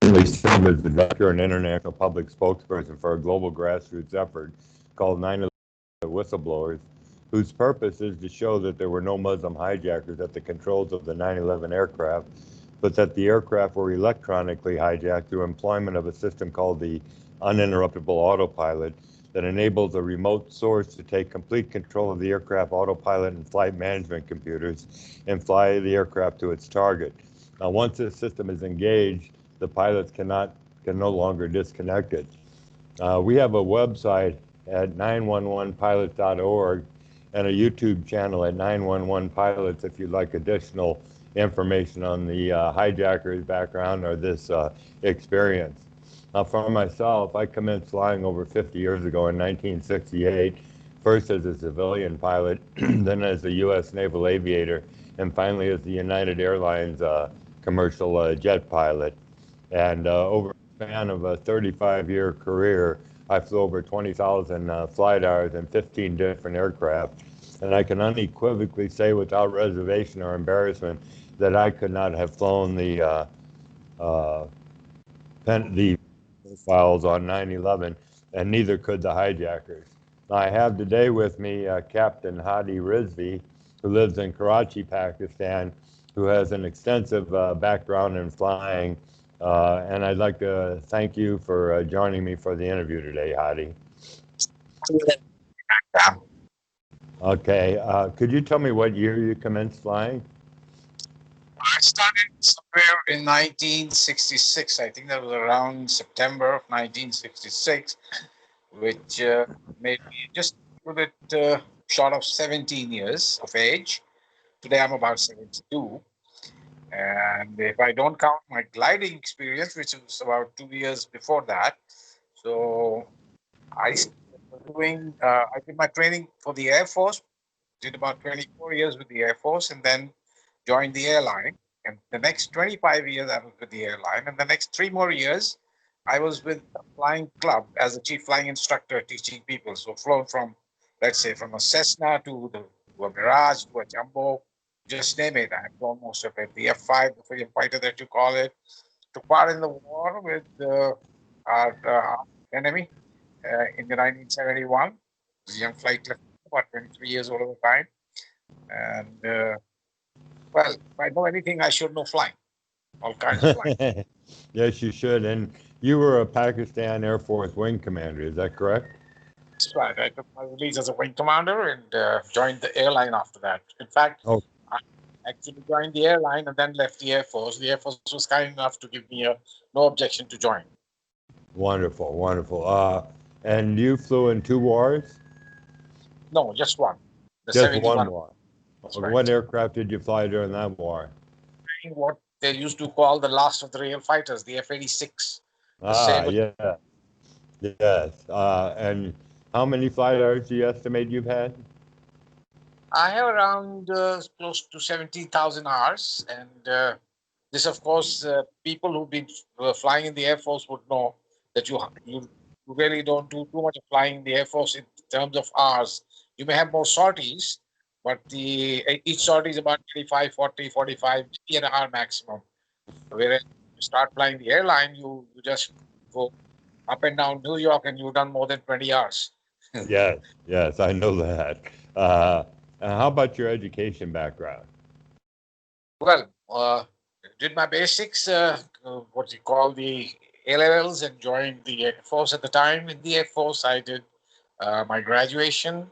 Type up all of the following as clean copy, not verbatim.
currently serve as the director and international public spokesperson for a global grassroots effort called 9/11 Whistleblowers, whose purpose is to show that there were no Muslim hijackers at the controls of the 9/11 aircraft, but that the aircraft were electronically hijacked through employment of a system called the uninterruptible autopilot that enables a remote source to take complete control of the aircraft autopilot and flight management computers and fly the aircraft to its target. Now, once this system is engaged, the pilots can no longer disconnect it. We have a website at 911pilots.org and a YouTube channel at 911 Pilots if you'd like additional information on the hijacker's background or this experience. For myself, I commenced flying over 50 years ago in 1968, first as a civilian pilot, then as a U.S. naval aviator, and finally as the United Airlines commercial jet pilot. And over a span of a 35-year career, I flew over 20,000 flight hours in 15 different aircraft. And I can unequivocally say without reservation or embarrassment that I could not have flown the profiles on 9/11, and neither could the hijackers. I have today with me Captain Hadi Rizvi, who lives in Karachi, Pakistan, who has an extensive background in flying. And I'd like to thank you for joining me for the interview today, Hadi. Okay, could you tell me what year you commenced flying? I started somewhere in 1966. I think that was around September of 1966, which made me just a little bit short of 17 years of age. Today I'm about 72. And if I don't count my gliding experience, which was about 2 years before that, so I did my training for the Air Force, did about 24 years with the Air Force, and then joined the airline. And the next 25 years I was with the airline, and the next 3 more years I was with a flying club as a chief flying instructor teaching people. So flown from, let's say, from a Cessna to a Mirage to a Jumbo, just name it. I've flown most of it. The F5, the freedom fighter that you call it, took part in the war with our enemy in the 1971. I was a young flight lieutenant, about 23 years old at the time. And well, if I know anything, I should know flying, all kinds of flying. Yes, you should. And you were a Pakistan Air Force wing commander, is that correct? That's right. I took my release as a wing commander and joined the airline after that. In fact, I actually joined the airline and then left the Air Force. The Air Force was kind enough to give me no objection to join. Wonderful, wonderful. And you flew in 2 wars? No, just one. The just 71. One war. Right. What aircraft did you fly during that war? What they used to call the last of the real fighters, the F-86. Yeah. Yes. And how many flight hours do you estimate you've had? I have around close to 70,000 hours. And this, of course, people who've been flying in the Air Force would know that you really don't do too much of flying in the Air Force in terms of hours. You may have more sorties, but each sortie is about 35, 40, 45, maybe an hour maximum. Whereas you start flying the airline, you just go up and down New York and you've done more than 20 hours. Yes, I know that. How about your education background? Well, did my basics, what you call the A-levels, and joined the Air Force at the time. In the Air Force, I did my graduation.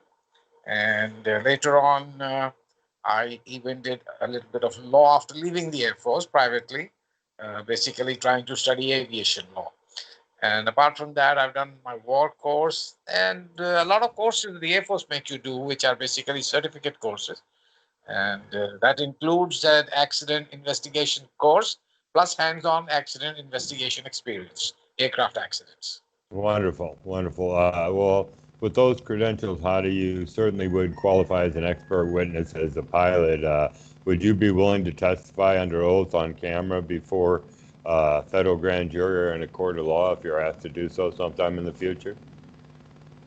And later on, I even did a little bit of law after leaving the Air Force privately, basically trying to study aviation law. And apart from that, I've done my war course and a lot of courses the Air Force make you do, which are basically certificate courses. And that includes an accident investigation course, plus hands-on accident investigation experience, aircraft accidents. Wonderful, wonderful. Well, with those credentials, Hadi, you certainly would qualify as an expert witness as a pilot. Would you be willing to testify under oath on camera before a federal grand jury or in a court of law if you're asked to do so sometime in the future?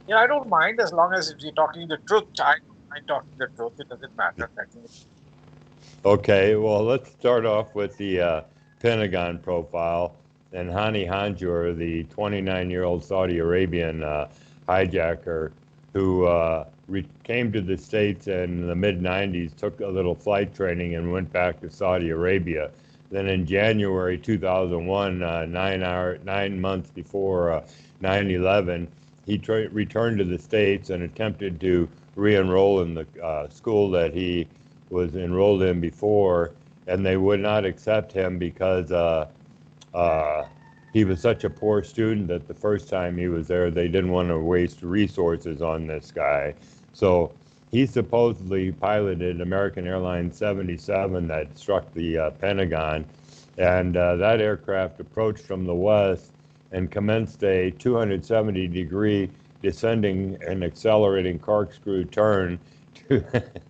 Yeah, I don't mind as long as if you're talking the truth. I don't mind talking the truth. It doesn't matter. Okay, well, let's start off with the Pentagon profile. and Hani Hanjour, the 29-year-old Saudi Arabian hijacker who came to the States in the mid-90s, took a little flight training and went back to Saudi Arabia. Then in January 2001, 9 months before 9/11, he returned to the States and attempted to re-enroll in the school that he was enrolled in before, and they would not accept him because he was such a poor student that the first time he was there, they didn't want to waste resources on this guy. So he supposedly piloted American Airlines 77 that struck the Pentagon, and that aircraft approached from the west and commenced a 270-degree descending and accelerating corkscrew turn to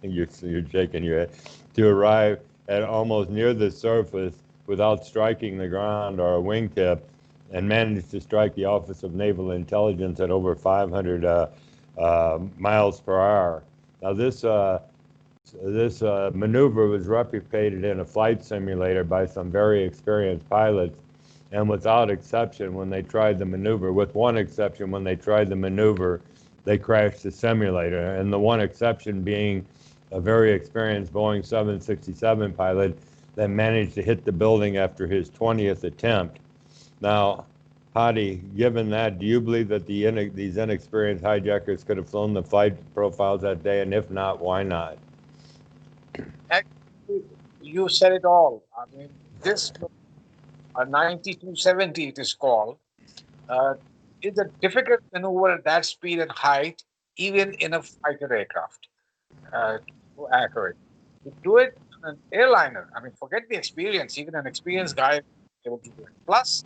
you're shaking your head, to arrive at almost near the surface without striking the ground or a wingtip, and managed to strike the Office of Naval Intelligence at over 500 miles per hour. Now this maneuver was replicated in a flight simulator by some very experienced pilots, and without exception, when they tried the maneuver, with one exception, when they tried the maneuver, they crashed the simulator, and the one exception being a very experienced Boeing 767 pilot that managed to hit the building after his 20th attempt. Now, Hadi, given that, do you believe that these inexperienced hijackers could have flown the flight profiles that day, and if not, why not? Actually, you said it all. I mean, this 9270, it is called, is a difficult maneuver at that speed and height, even in a fighter aircraft, to accurate. To do it on an airliner, I mean, forget the experience, even an experienced guy is able to do it. Plus,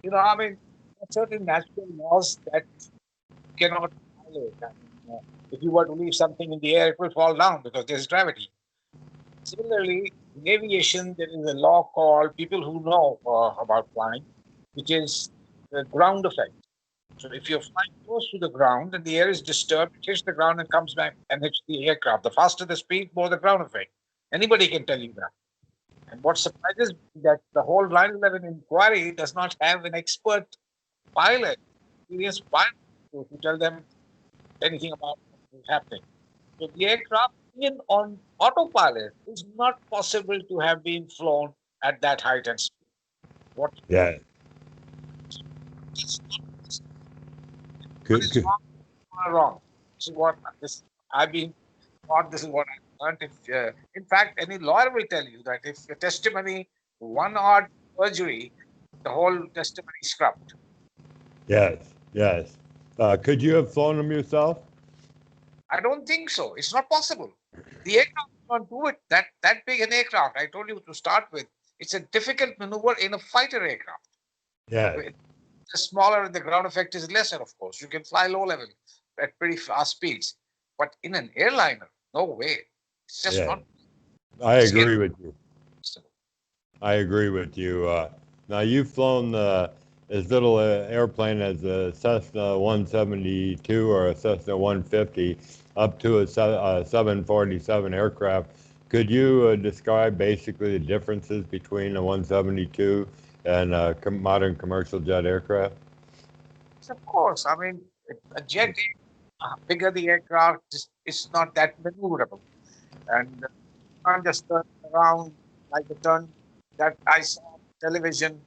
I mean, there are certain natural laws that cannot violate. I mean, if you were to leave something in the air, it will fall down because there's gravity. Similarly, in aviation, there is a law called, people who know about flying, which is the ground effect. So if you're flying close to the ground and the air is disturbed, it hits the ground and comes back and hits the aircraft. The faster the speed, more the ground effect. Anybody can tell you that. And what surprises me that the whole 9/11 inquiry does not have an expert pilot, experienced pilot, to tell them anything about what is happening. So the aircraft, even on autopilot, is not possible to have been flown at that height and speed. What Yeah. is Could, wrong? This is what I've been taught. This is what I learned. If, in fact, any lawyer will tell you that if your testimony one odd perjury, the whole testimony is scrubbed. yes, yes. Could you have flown them yourself? I don't think so. It's not possible. The aircraft can't do it. That big an aircraft, I told you to start with, it's a difficult maneuver in a fighter aircraft. Yes. The smaller, the ground effect is lesser, of course. You can fly low level at pretty fast speeds. But in an airliner, no way. It's just Yeah. not. I agree with you. Possible. I agree with you. Now, you've flown as little airplane as a Cessna 172 or a Cessna 150 up to a 747 aircraft. Could you describe basically the differences between a 172 and modern commercial jet aircraft? Yes, of course. I mean, a jet, bigger the aircraft, it's not that maneuverable. And you can't just turn around like the turn that I saw on television,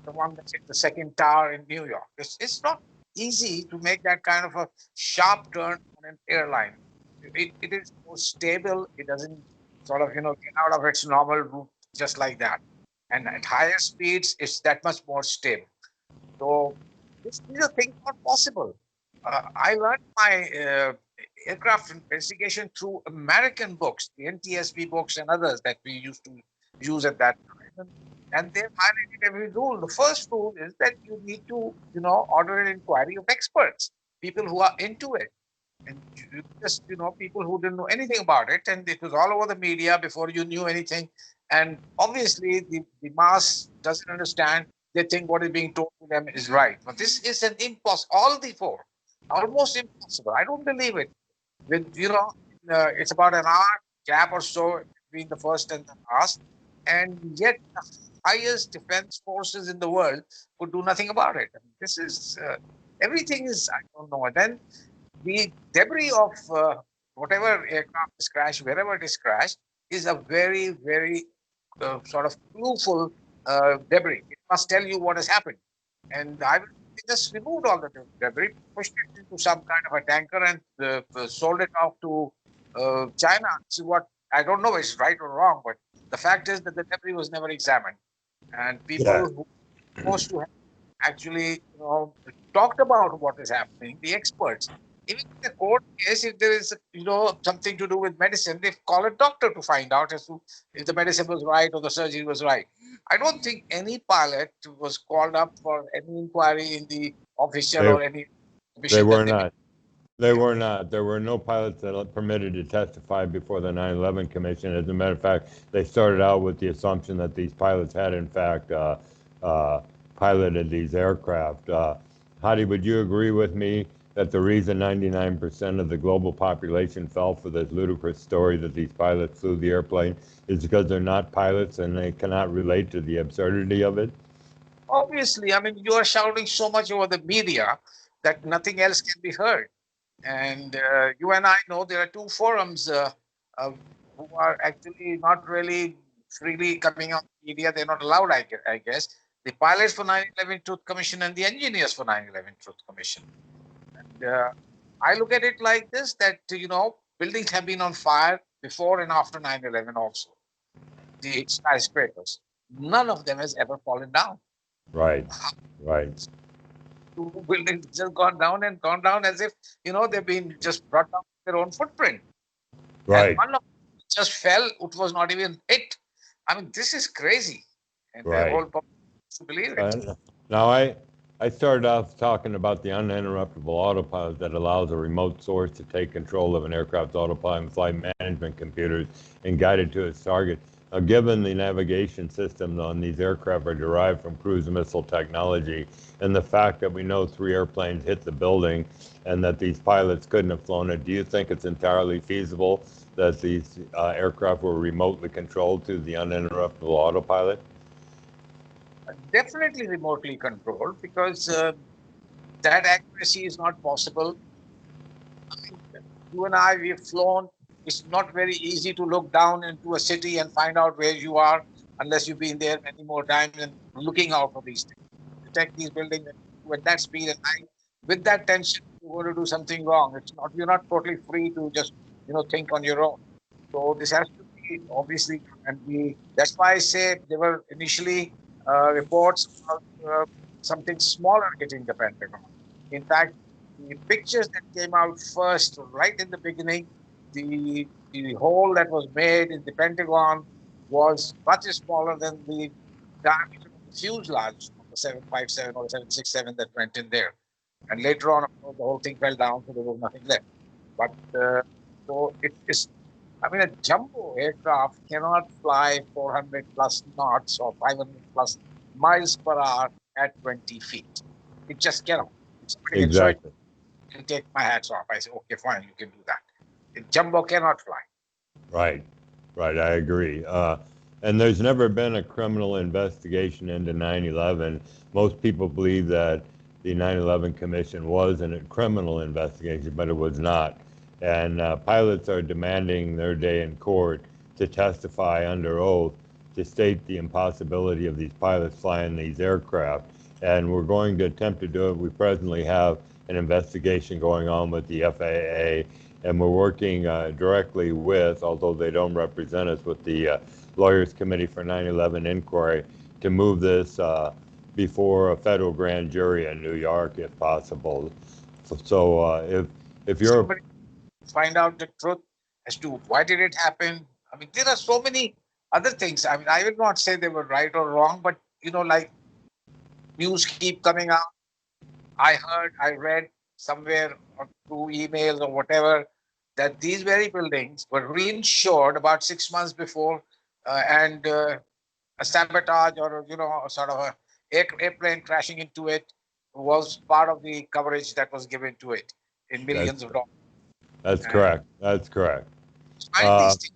the one that's hit the second tower in New York. It's not easy to make that kind of a sharp turn on an airline. It is more stable. It doesn't sort of, get out of its normal route just like that. And at higher speeds, it's that much more stable. So these are things not possible. I learned my aircraft investigation through American books, the NTSB books and others that we used to use at that time. And they've highlighted every rule. The first rule is that you need to, order an inquiry of experts, people who are into it. And you just, people who didn't know anything about it. And it was all over the media before you knew anything. And obviously, the mass doesn't understand. They think what is being told to them is right. But this is an impossible, all the four, almost impossible. I don't believe it. With, it's about an hour gap or so between the first and the last. And yet, highest defense forces in the world could do nothing about it. I mean, this is everything is, I don't know. And then the debris of whatever aircraft is crashed, wherever it is crashed, is a very, very sort of clueful debris. It must tell you what has happened. And we just removed all the debris, pushed it into some kind of a tanker, and sold it off to China. So what I don't know is right or wrong, but the fact is that the debris was never examined, and people Yeah. who were supposed to have actually, talked about what is happening, the experts. Even in the court case, if there is, something to do with medicine, they call a doctor to find out as to if the medicine was right or the surgery was right. I don't think any pilot was called up for any inquiry in the official They or any they mission were that they made. not. They were not. There were no pilots that are permitted to testify before the 9/11 Commission. As a matter of fact, they started out with the assumption that these pilots had, in fact, piloted these aircraft. Hadi, would you agree with me that the reason 99% of the global population fell for this ludicrous story that these pilots flew the airplane is because they're not pilots and they cannot relate to the absurdity of it? Obviously, I mean, you are shouting so much over the media that nothing else can be heard. And you and I know there are two forums uh, who are actually not really freely coming on media. They're not allowed, I guess. The pilots for 9/11 Truth Commission and the engineers for 9/11 Truth Commission. And I look at it like this, that, buildings have been on fire before and after 9/11 also. The skyscrapers. None of them has ever fallen down. Right, right, Two buildings just gone down as if, they've been just brought down their own footprint. And right, one of them just fell, it was not even hit. I mean, this is crazy. And the right. whole public has to believe it. Uh, Now, I started off talking about the uninterruptible autopilot that allows a remote source to take control of an aircraft's autopilot and flight management computers and guide it to its target. Now, given the navigation systems on these aircraft are derived from cruise missile technology, and the fact that we know 3 airplanes hit the building and that these pilots couldn't have flown it, do you think it's entirely feasible that these aircraft were remotely controlled through the uninterruptible autopilot? Definitely remotely controlled, because that accuracy is not possible. I mean, you and I, we've flown. It's not very easy to look down into a city and find out where you are unless you've been there many more times and looking out for these things. Detect these buildings with that speed and height, with that tension, you're going to do something wrong. It's not, you're not totally free to just, think on your own. So this has to be obviously, and that's why I say there were initially reports about something smaller hitting the Pentagon. In fact, the pictures that came out first, right in the beginning, the hole that was made in the Pentagon was much smaller than the diameter of the fuselage of the 757 or the 767 that went in there. And later on, of course, the whole thing fell down, so there was nothing left. But so it is. I mean, a jumbo aircraft cannot fly 400 plus knots or 500 plus miles per hour at 20 feet. It just cannot. If somebody can show it, Exactly. I can take my hats off. I say, okay, fine, you can do that. A jumbo cannot fly. Right, right. I agree. And there's never been a criminal investigation into 9/11. Most people believe that the 9/11 Commission was a criminal investigation, but it was not. And pilots are demanding their day in court to testify under oath to state the impossibility of these pilots flying these aircraft. And we're going to attempt to do it. We presently have an investigation going on with the FAA, and we're working directly with, although they don't represent us, with the Lawyers Committee for 9/11 Inquiry to move this before a federal grand jury in New York, if possible. So if you're, Somebody find out the truth as to why did it happen. I mean, there are so many other things. I mean, I will not say they were right or wrong, but like news keep coming out. I read somewhere or through emails or whatever that these very buildings were reinsured about 6 months before, and a sabotage or a sort of a airplane crashing into it was part of the coverage that was given to it in that's millions of dollars. that's And correct. That's correct. find Uh, these things